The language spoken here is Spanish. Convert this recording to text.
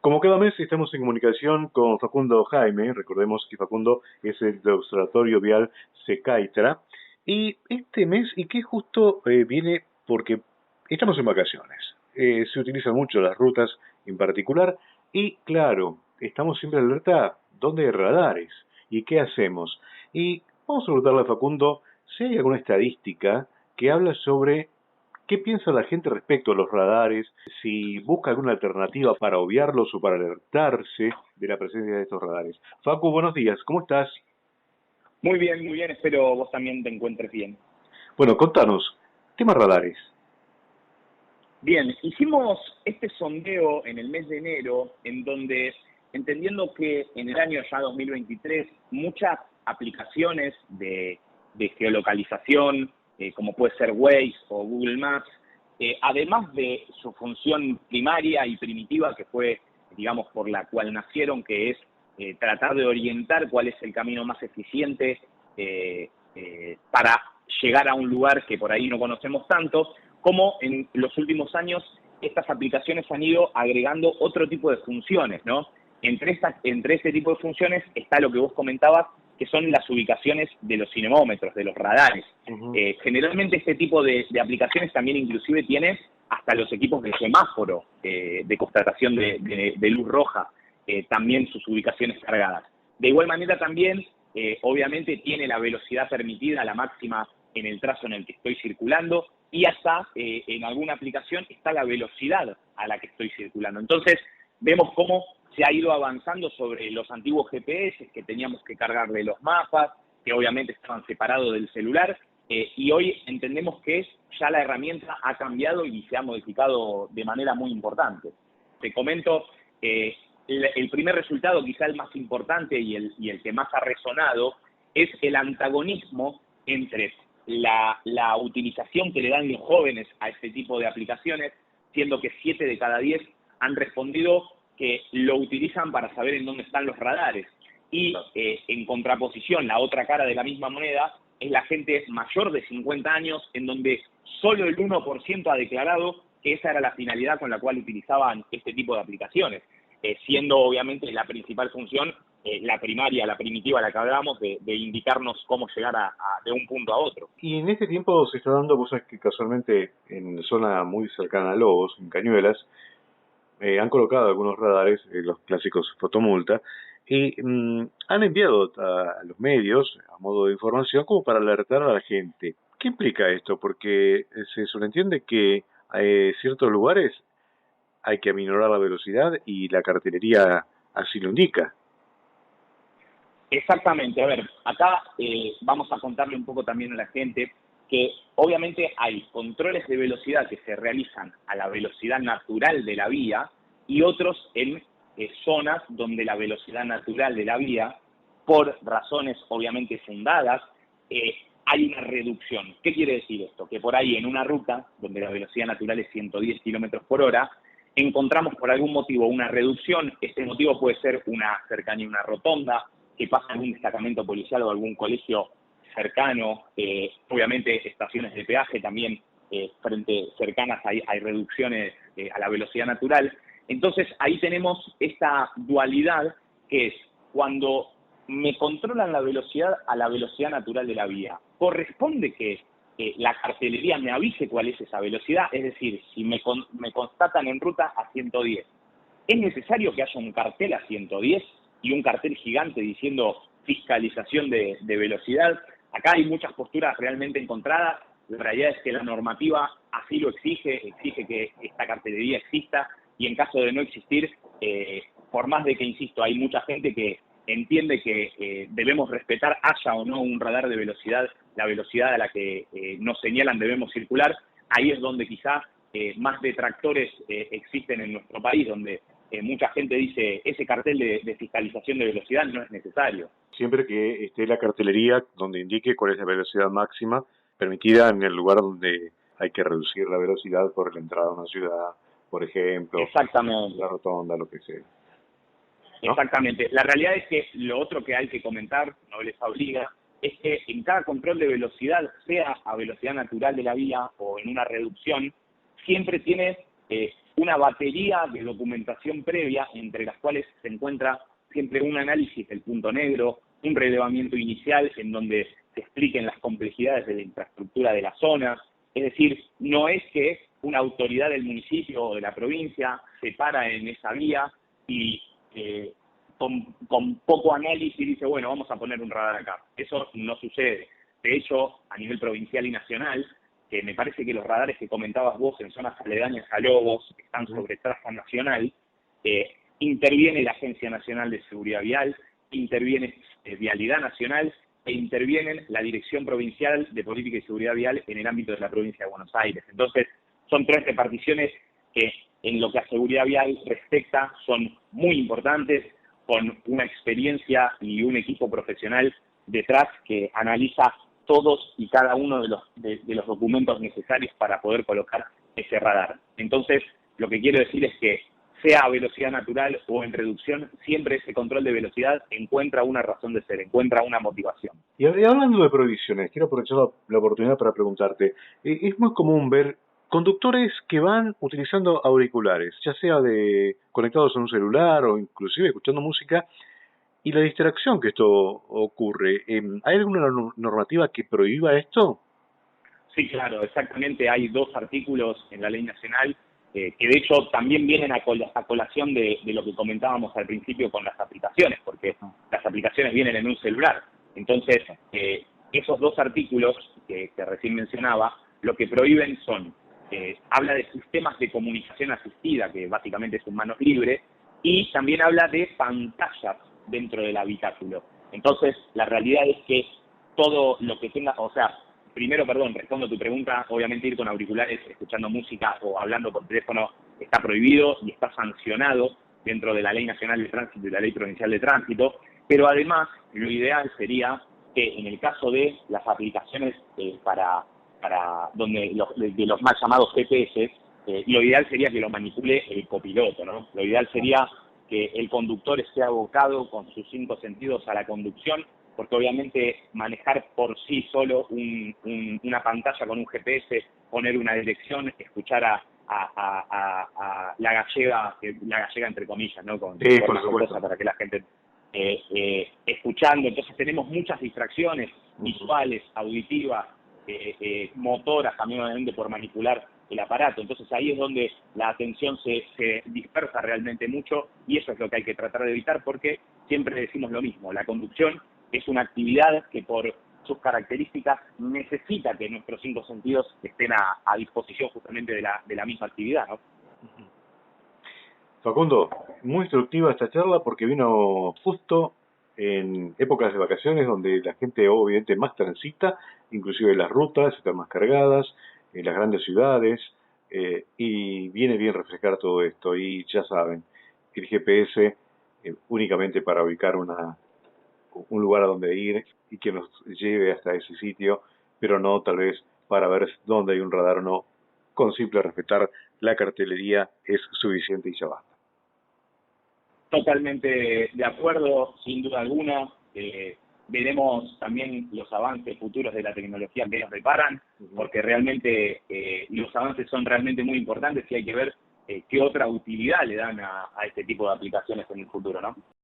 Como cada mes estamos en comunicación con Facundo Jaime, recordemos que Facundo es el del Observatorio Vial Secaitra, y este mes, y que justo viene porque estamos en vacaciones. Se utilizan mucho las rutas en particular, y claro, estamos siempre alerta dónde hay radares y qué hacemos. Y vamos a preguntarle a Facundo si hay alguna estadística que habla sobre ¿qué piensa la gente respecto a los radares? Si busca alguna alternativa para obviarlos o para alertarse de la presencia de estos radares. Facu, buenos días, ¿cómo estás? Muy bien, espero vos también te encuentres bien. Bueno, contanos, tema radares. Bien, hicimos este sondeo en el mes de enero, en donde, entendiendo que en el año ya 2023, muchas aplicaciones de geolocalización, como puede ser Waze o Google Maps, además de su función primaria y primitiva, que fue, digamos, por la cual nacieron, que es tratar de orientar cuál es el camino más eficiente para llegar a un lugar que por ahí no conocemos tanto, como en los últimos años estas aplicaciones han ido agregando otro tipo de funciones, ¿no? Entre este tipo de funciones está lo que vos comentabas, que son las ubicaciones de los cinemómetros, de los radares. Ujú. Generalmente este tipo de aplicaciones también inclusive tiene hasta los equipos de semáforo, de constatación de luz roja, también sus ubicaciones cargadas. De igual manera también, obviamente, tiene la velocidad permitida, la máxima en el trazo en el que estoy circulando, y hasta en alguna aplicación está la velocidad a la que estoy circulando. Entonces, vemos cómo se ha ido avanzando sobre los antiguos GPS, que teníamos que cargarle los mapas, que obviamente estaban separados del celular, y hoy entendemos que ya la herramienta ha cambiado y se ha modificado de manera muy importante. Te comento, el primer resultado, quizá el más importante y el que más ha resonado, es el antagonismo entre la utilización que le dan los jóvenes a este tipo de aplicaciones, siendo que 7 de cada 10 han respondido que lo utilizan para saber en dónde están los radares. Y en contraposición, la otra cara de la misma moneda es la gente mayor de 50 años, en donde solo el 1% ha declarado que esa era la finalidad con la cual utilizaban este tipo de aplicaciones, siendo obviamente la principal función la primaria, la primitiva, la que hablábamos, de indicarnos cómo llegar de un punto a otro. Y en este tiempo se está dando, vos sabés que casualmente en zona muy cercana a Lobos, en Cañuelas, han colocado algunos radares, los clásicos fotomulta, y han enviado a los medios a modo de información como para alertar a la gente. ¿Qué implica esto? Porque se sobreentiende que ciertos lugares hay que aminorar la velocidad y la cartelería así lo indica. Exactamente, a ver, acá vamos a contarle un poco también a la gente que obviamente hay controles de velocidad que se realizan a la velocidad natural de la vía y otros en zonas donde la velocidad natural de la vía, por razones obviamente fundadas, hay una reducción. ¿Qué quiere decir esto? Que por ahí en una ruta donde la velocidad natural es 110 kilómetros por hora, encontramos por algún motivo una reducción. Este motivo puede ser una cercanía a una rotonda, que pasa algún destacamento policial o algún colegio cercano, obviamente estaciones de peaje también cercanas hay reducciones a la velocidad natural. Entonces ahí tenemos esta dualidad que es cuando me controlan la velocidad a la velocidad natural de la vía. Corresponde que la cartelería me avise cuál es esa velocidad, es decir, si me constatan en ruta a 110. ¿Es necesario que haya un cartel a 110 y un cartel gigante diciendo fiscalización de velocidad? Acá hay muchas posturas realmente encontradas. La realidad es que la normativa así lo exige que esta cartelería exista, y en caso de no existir, por más de que, insisto, hay mucha gente que entiende que debemos respetar, haya o no un radar de velocidad, la velocidad a la que nos señalan debemos circular. Ahí es donde quizá más detractores existen en nuestro país, donde mucha gente dice ese cartel de fiscalización de velocidad no es necesario. Siempre que esté la cartelería donde indique cuál es la velocidad máxima permitida en el lugar donde hay que reducir la velocidad por la entrada a una ciudad, por ejemplo, la Exactamente. rotonda, lo que sea, ¿no? Exactamente. La realidad es que lo otro que hay que comentar, no les obliga, es que en cada control de velocidad, sea a velocidad natural de la vía o en una reducción, siempre tiene una batería de documentación previa, entre las cuales se encuentra siempre un análisis del punto negro, un relevamiento inicial en donde se expliquen las complejidades de la infraestructura de la zona. Es decir, no es que una autoridad del municipio o de la provincia se para en esa vía y con poco análisis dice, bueno, vamos a poner un radar acá. Eso no sucede. De hecho, a nivel provincial y nacional, que me parece que los radares que comentabas vos en zonas aledañas a Lobos, que están sobre traza nacional, interviene la Agencia Nacional de Seguridad Vial, interviene Vialidad Nacional e intervienen la Dirección Provincial de Política y Seguridad Vial en el ámbito de la provincia de Buenos Aires. Entonces, son 3 reparticiones que en lo que a seguridad vial respecta son muy importantes, con una experiencia y un equipo profesional detrás que analiza todos y cada uno de los documentos necesarios para poder colocar ese radar. Entonces, lo que quiero decir es que sea a velocidad natural o en reducción, siempre ese control de velocidad encuentra una razón de ser, encuentra una motivación. Y hablando de prohibiciones, quiero aprovechar la oportunidad para preguntarte, es muy común ver conductores que van utilizando auriculares, ya sea conectados a un celular o inclusive escuchando música, y la distracción que esto ocurre. ¿Hay alguna normativa que prohíba esto? Sí, claro, exactamente. Hay 2 artículos en la ley nacional que de hecho también vienen a colación de lo que comentábamos al principio con las aplicaciones, porque las aplicaciones vienen en un celular. Entonces, esos 2 artículos que recién mencionaba, lo que prohíben son, habla de sistemas de comunicación asistida, que básicamente es un manos libre, y también habla de pantallas dentro del habitáculo. Entonces, la realidad es que todo lo que tenga, o sea, primero, respondo a tu pregunta, obviamente ir con auriculares, escuchando música o hablando por teléfono está prohibido y está sancionado dentro de la Ley Nacional de Tránsito y la Ley Provincial de Tránsito, pero además lo ideal sería que en el caso de las aplicaciones para donde de los mal llamados GPS, lo ideal sería que lo manipule el copiloto, ¿no? Lo ideal sería que el conductor esté abocado con sus 5 sentidos a la conducción, porque obviamente manejar por sí solo una pantalla con un GPS, poner una dirección, escuchar a la gallega entre comillas, ¿no? Sí, por supuesto. Para que la gente escuchando. Entonces tenemos muchas distracciones visuales, auditivas, motoras también obviamente por manipular el aparato. Entonces ahí es donde la atención se dispersa realmente mucho y eso es lo que hay que tratar de evitar, porque siempre decimos lo mismo, la conducción es una actividad que por sus características necesita que nuestros 5 sentidos estén a disposición justamente de la misma actividad, ¿no? Facundo, muy instructiva esta charla porque vino justo en épocas de vacaciones donde la gente obviamente más transita, inclusive las rutas están más cargadas, en las grandes ciudades, y viene bien refrescar todo esto. Y ya saben, el GPS únicamente para ubicar un lugar a donde ir y que nos lleve hasta ese sitio, pero no tal vez para ver dónde hay un radar o no. Con simple respetar la cartelería es suficiente y ya basta. Totalmente de acuerdo, sin duda alguna. Veremos también los avances futuros de la tecnología que nos deparan, porque realmente los avances son realmente muy importantes y hay que ver qué otra utilidad le dan a este tipo de aplicaciones en el futuro, ¿no?